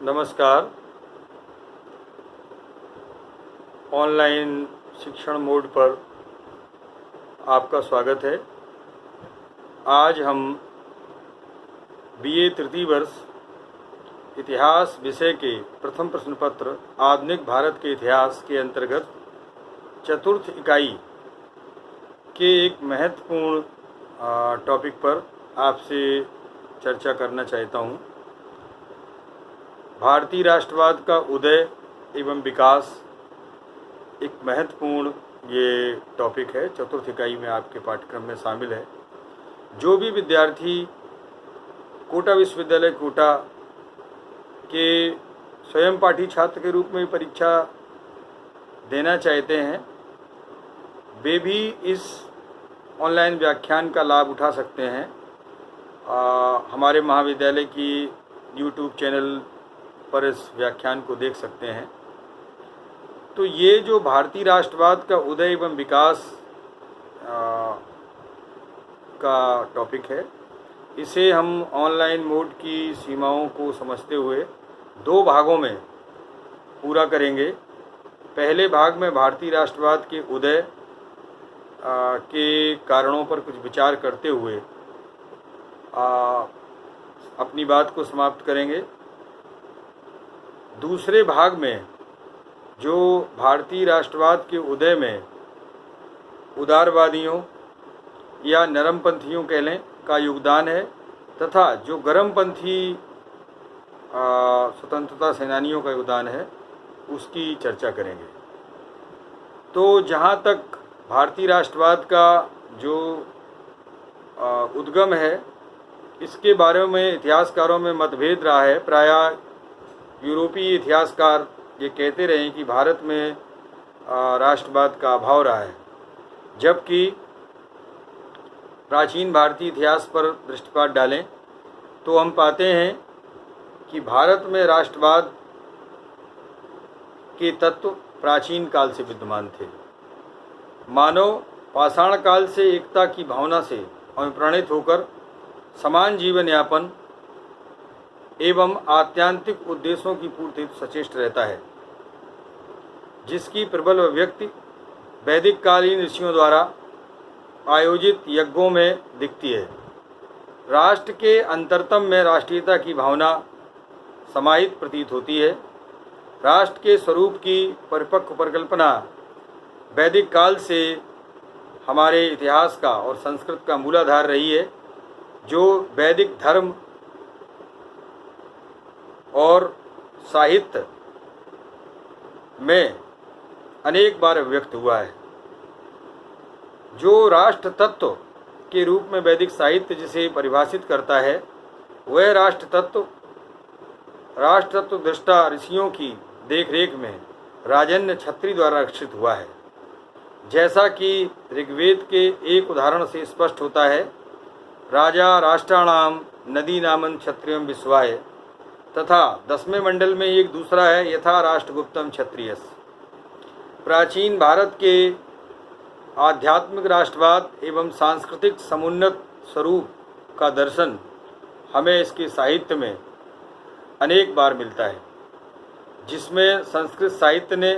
नमस्कार। ऑनलाइन शिक्षण मोड पर आपका स्वागत है। आज हम बीए तृतीय वर्ष इतिहास विषय के प्रथम प्रश्न पत्र आधुनिक भारत के इतिहास के अंतर्गत चतुर्थ इकाई के एक महत्वपूर्ण टॉपिक पर आपसे चर्चा करना चाहता हूँ। भारतीय राष्ट्रवाद का उदय एवं विकास एक महत्वपूर्ण ये टॉपिक है, चतुर्थ इकाई में आपके पाठ्यक्रम में शामिल है। जो भी विद्यार्थी कोटा विश्वविद्यालय कोटा के स्वयं पाठी छात्र के रूप में परीक्षा देना चाहते हैं, वे भी इस ऑनलाइन व्याख्यान का लाभ उठा सकते हैं। हमारे महाविद्यालय की यूट्यूब चैनल पर इस व्याख्यान को देख सकते हैं। तो ये जो भारतीय राष्ट्रवाद का उदय एवं विकास का टॉपिक है, इसे हम ऑनलाइन मोड की सीमाओं को समझते हुए दो भागों में पूरा करेंगे। पहले भाग में भारतीय राष्ट्रवाद के उदय के कारणों पर कुछ विचार करते हुए अपनी बात को समाप्त करेंगे। दूसरे भाग में जो भारतीय राष्ट्रवाद के उदय में उदारवादियों या नरमपंथियों कह लें का योगदान है तथा जो गर्मपंथी स्वतंत्रता सेनानियों का योगदान है, उसकी चर्चा करेंगे। तो जहाँ तक भारतीय राष्ट्रवाद का जो उद्गम है, इसके बारे में इतिहासकारों में मतभेद रहा है। प्रायः यूरोपीय इतिहासकार ये कहते रहे कि भारत में राष्ट्रवाद का अभाव रहा है, जबकि प्राचीन भारतीय इतिहास पर दृष्टिपात डालें तो हम पाते हैं कि भारत में राष्ट्रवाद के तत्व प्राचीन काल से विद्यमान थे। मानव पाषाण काल से एकता की भावना से अनुप्राणित होकर समान जीवन यापन एवं आत्यांतिक उद्देश्यों की पूर्ति सचेष्ट रहता है, जिसकी प्रबल अभिव्यक्ति वैदिक कालीन ऋषियों द्वारा आयोजित यज्ञों में दिखती है। राष्ट्र के अंतरतम में राष्ट्रीयता की भावना समाहित प्रतीत होती है। राष्ट्र के स्वरूप की परिपक्व परिकल्पना वैदिक काल से हमारे इतिहास का और संस्कृत का मूलाधार रही है, जो वैदिक धर्म और साहित्य में अनेक बार व्यक्त हुआ है। जो राष्ट्र तत्व के रूप में वैदिक साहित्य जिसे परिभाषित करता है, वह राष्ट्र तत्व दृष्टा ऋषियों की देखरेख में राजन्य छत्री द्वारा रक्षित हुआ है। जैसा कि ऋग्वेद के एक उदाहरण से स्पष्ट होता है, राजा राष्ट्राणाम नदी नामन क्षत्रियम विश्वाय, तथा 10वें मंडल में एक दूसरा है, यथा राष्ट्रगुप्तम क्षत्रियस। प्राचीन भारत के आध्यात्मिक राष्ट्रवाद एवं सांस्कृतिक समुन्नत स्वरूप का दर्शन हमें इसके साहित्य में अनेक बार मिलता है, जिसमें संस्कृत साहित्य ने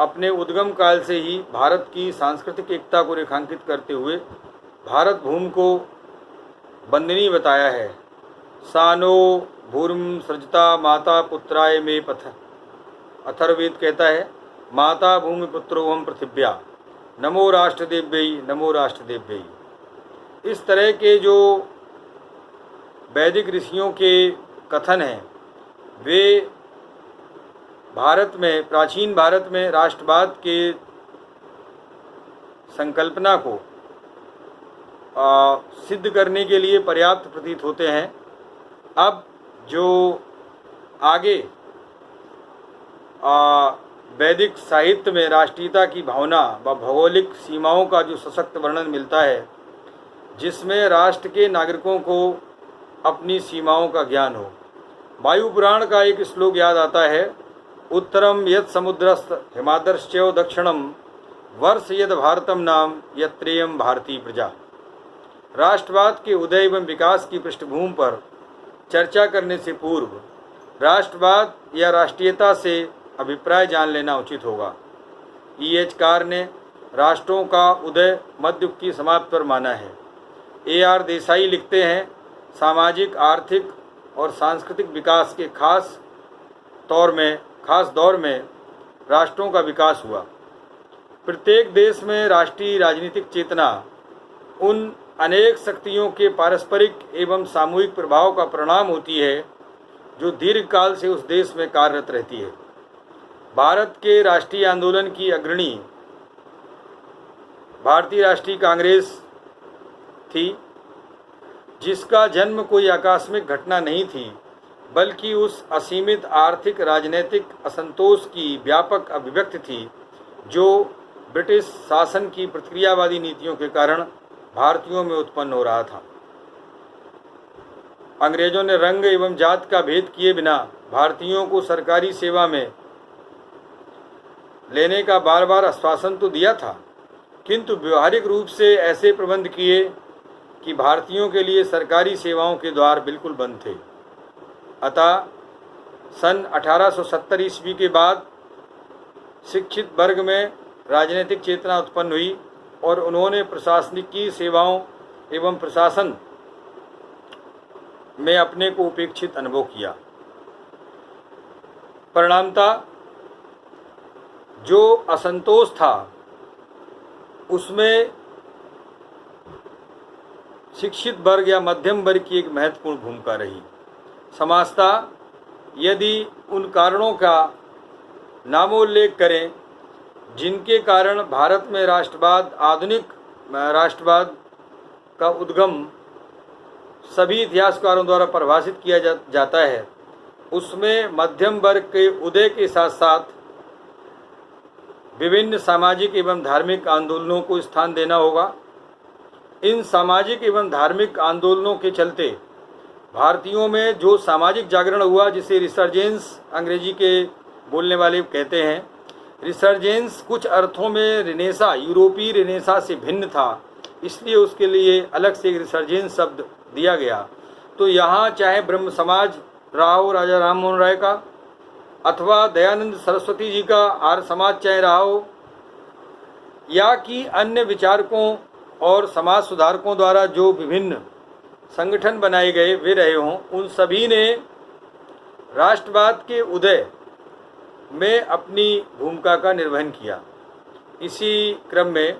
अपने उद्गम काल से ही भारत की सांस्कृतिक एकता को रेखांकित करते हुए भारत भूमि को वंदनीय बताया है। सानो भूर्म सृजता माता पुत्राय में पथ, अथर्ववेद कहता है, माता भूमि पुत्रोहम पृथिव्या, नमो राष्ट्रदेव्यै नमो राष्ट्रदेव्यै। इस तरह के जो वैदिक ऋषियों के कथन हैं, वे भारत में, प्राचीन भारत में राष्ट्रवाद के संकल्पना को सिद्ध करने के लिए पर्याप्त प्रतीत होते हैं। अब जो आगे वैदिक साहित्य में राष्ट्रीयता की भावना व भौगोलिक सीमाओं का जो सशक्त वर्णन मिलता है, जिसमें राष्ट्र के नागरिकों को अपनी सीमाओं का ज्ञान हो। वायु पुराण का एक श्लोक याद आता है, उत्तरम यत् समुद्रस्थ हिमादर्श्चैव दक्षिणम वर्ष यद भारतम नाम यत्रेयम भारतीय प्रजा। राष्ट्रवाद के उदय एवं विकास की पृष्ठभूमि पर चर्चा करने से पूर्व राष्ट्रवाद या राष्ट्रीयता से अभिप्राय जान लेना उचित होगा। E.H. कार ने राष्ट्रों का उदय मध्ययुग की समाप्ति पर माना है। A.R. देसाई लिखते हैं, सामाजिक, आर्थिक और सांस्कृतिक विकास के खास दौर में राष्ट्रों का विकास हुआ। प्रत्येक देश में राष्ट्रीय राजनीतिक चेतना उन अनेक शक्तियों के पारस्परिक एवं सामूहिक प्रभाव का परिणाम होती है जो दीर्घकाल से उस देश में कार्यरत रहती है। भारत के राष्ट्रीय आंदोलन की अग्रणी भारतीय राष्ट्रीय कांग्रेस थी, जिसका जन्म कोई आकस्मिक घटना नहीं थी, बल्कि उस असीमित आर्थिक राजनीतिक असंतोष की व्यापक अभिव्यक्ति थी जो ब्रिटिश शासन की प्रतिक्रियावादी नीतियों के कारण भारतीयों में उत्पन्न हो रहा था। अंग्रेजों ने रंग एवं जात का भेद किए बिना भारतीयों को सरकारी सेवा में लेने का बार बार आश्वासन तो दिया था, किंतु व्यवहारिक रूप से ऐसे प्रबंध किए कि भारतीयों के लिए सरकारी सेवाओं के द्वार बिल्कुल बंद थे। अतः सन 1870 ईस्वी के बाद शिक्षित वर्ग में राजनीतिक चेतना उत्पन्न हुई और उन्होंने प्रशासनिक सेवाओं एवं प्रशासन में अपने को उपेक्षित अनुभव किया। परिणामतः जो असंतोष था उसमें शिक्षित वर्ग या मध्यम वर्ग की एक महत्वपूर्ण भूमिका रही। समाजतः यदि उन कारणों का नामोल्लेख करें जिनके कारण भारत में आधुनिक राष्ट्रवाद का उद्गम सभी इतिहासकारों द्वारा परिभाषित किया जाता है, उसमें मध्यम वर्ग के उदय के साथ साथ विभिन्न सामाजिक एवं धार्मिक आंदोलनों को स्थान देना होगा। इन सामाजिक एवं धार्मिक आंदोलनों के चलते भारतीयों में जो सामाजिक जागरण हुआ, जिसे रिसर्जेंस अंग्रेजी के बोलने वाले कहते हैं, रिसर्जेंस कुछ अर्थों में रेनेसा, यूरोपीय रेनेसा से भिन्न था, इसलिए उसके लिए अलग से एक रिसर्जेंस शब्द दिया गया। तो यहाँ चाहे ब्रह्म समाज रहा हो राजा राम मोहन राय का, अथवा दयानंद सरस्वती जी का आर्य समाज चाहे रहा हो, या कि अन्य विचारकों और समाज सुधारकों द्वारा जो विभिन्न संगठन बनाए गए वे रहे हों, उन सभी ने राष्ट्रवाद के उदय में अपनी भूमिका का निर्वहन किया। इसी क्रम में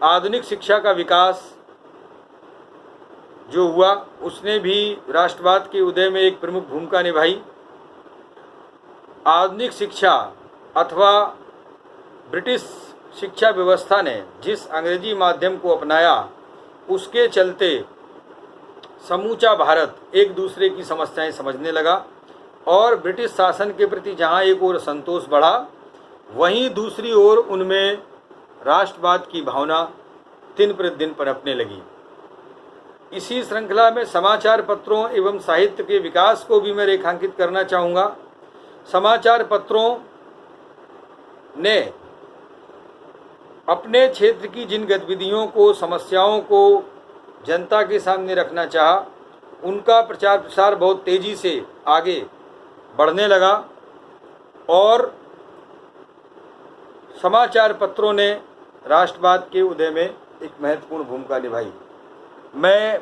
आधुनिक शिक्षा का विकास जो हुआ उसने भी राष्ट्रवाद के उदय में एक प्रमुख भूमिका निभाई। आधुनिक शिक्षा अथवा ब्रिटिश शिक्षा व्यवस्था ने जिस अंग्रेजी माध्यम को अपनाया, उसके चलते समूचा भारत एक दूसरे की समस्याएं समझने लगा और ब्रिटिश शासन के प्रति जहां एक ओर संतोष बढ़ा, वहीं दूसरी ओर उनमें राष्ट्रवाद की भावना दिन प्रतिदिन पनपने लगी। इसी श्रृंखला में समाचार पत्रों एवं साहित्य के विकास को भी मैं रेखांकित करना चाहूँगा। समाचार पत्रों ने अपने क्षेत्र की जिन गतिविधियों को, समस्याओं को जनता के सामने रखना चाहा, उनका प्रचार प्रसार बहुत तेजी से आगे बढ़ने लगा और समाचार पत्रों ने राष्ट्रवाद के उदय में एक महत्वपूर्ण भूमिका निभाई। मैं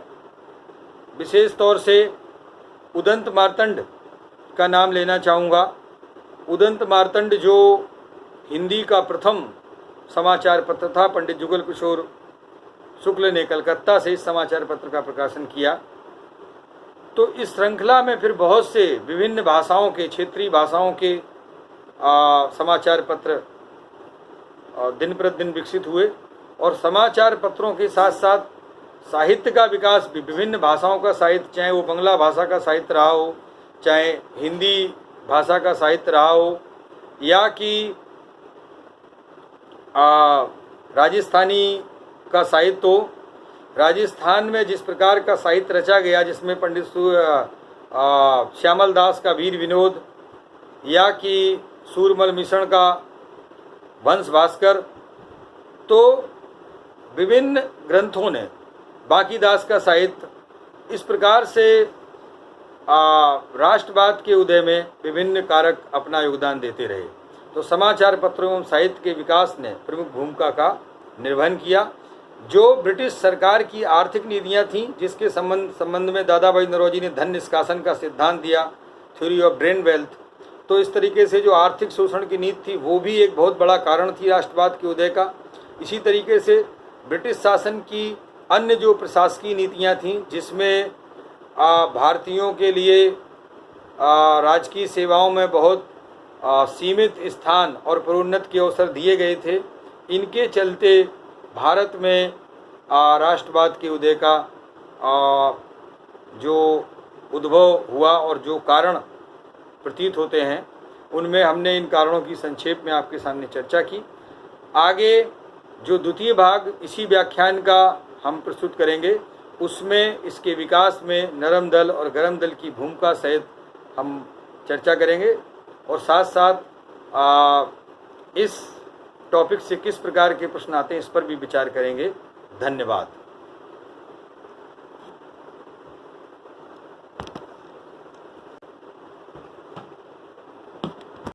विशेष तौर से उदंत मार्तंड का नाम लेना चाहूँगा। उदंत मार्तंड जो हिंदी का प्रथम समाचार पत्र था, पंडित जुगल किशोर शुक्ल ने कलकत्ता से इस समाचार पत्र का प्रकाशन किया। तो इस श्रृंखला में फिर बहुत से विभिन्न भाषाओं के, क्षेत्रीय भाषाओं के समाचार पत्र दिन प्रतिदिन विकसित हुए और समाचार पत्रों के साथ साथ साहित्य का विकास भी, विभिन्न भाषाओं का साहित्य, चाहे वो बंगला भाषा का साहित्य रहा हो, चाहे हिंदी भाषा का साहित्य रहा हो, या कि राजस्थानी का साहित्य हो। राजस्थान में जिस प्रकार का साहित्य रचा गया, जिसमें पंडित श्यामल दास का वीर विनोद, या कि सूरमल मिश्रण का वंश भास्कर, तो विभिन्न ग्रंथों ने, बांकीदास का साहित्य, इस प्रकार से राष्ट्रवाद के उदय में विभिन्न कारक अपना योगदान देते रहे। तो समाचार पत्रों एवं साहित्य के विकास ने प्रमुख भूमिका का निर्वहन किया। जो ब्रिटिश सरकार की आर्थिक नीतियां थीं, जिसके संबंध में दादा भाई नौरोजी ने धन निष्कासन का सिद्धांत दिया, थ्योरी ऑफ ब्रेन वेल्थ, तो इस तरीके से जो आर्थिक शोषण की नीति थी वो भी एक बहुत बड़ा कारण थी राष्ट्रवाद के उदय का। इसी तरीके से ब्रिटिश शासन की अन्य जो प्रशासकीय नीतियां थीं, जिसमें भारतीयों के लिए राजकीय सेवाओं में बहुत सीमित स्थान और प्रोन्नत के अवसर दिए गए थे, इनके चलते भारत में राष्ट्रवाद के उदय का जो उद्भव हुआ और जो कारण प्रतीत होते हैं, उनमें हमने इन कारणों की संक्षेप में आपके सामने चर्चा की। आगे जो द्वितीय भाग इसी व्याख्यान का हम प्रस्तुत करेंगे, उसमें इसके विकास में नरम दल और गरम दल की भूमिका सहित हम चर्चा करेंगे और साथ साथ इस टॉपिक से किस प्रकार के प्रश्न आते हैं इस पर भी विचार करेंगे। धन्यवाद।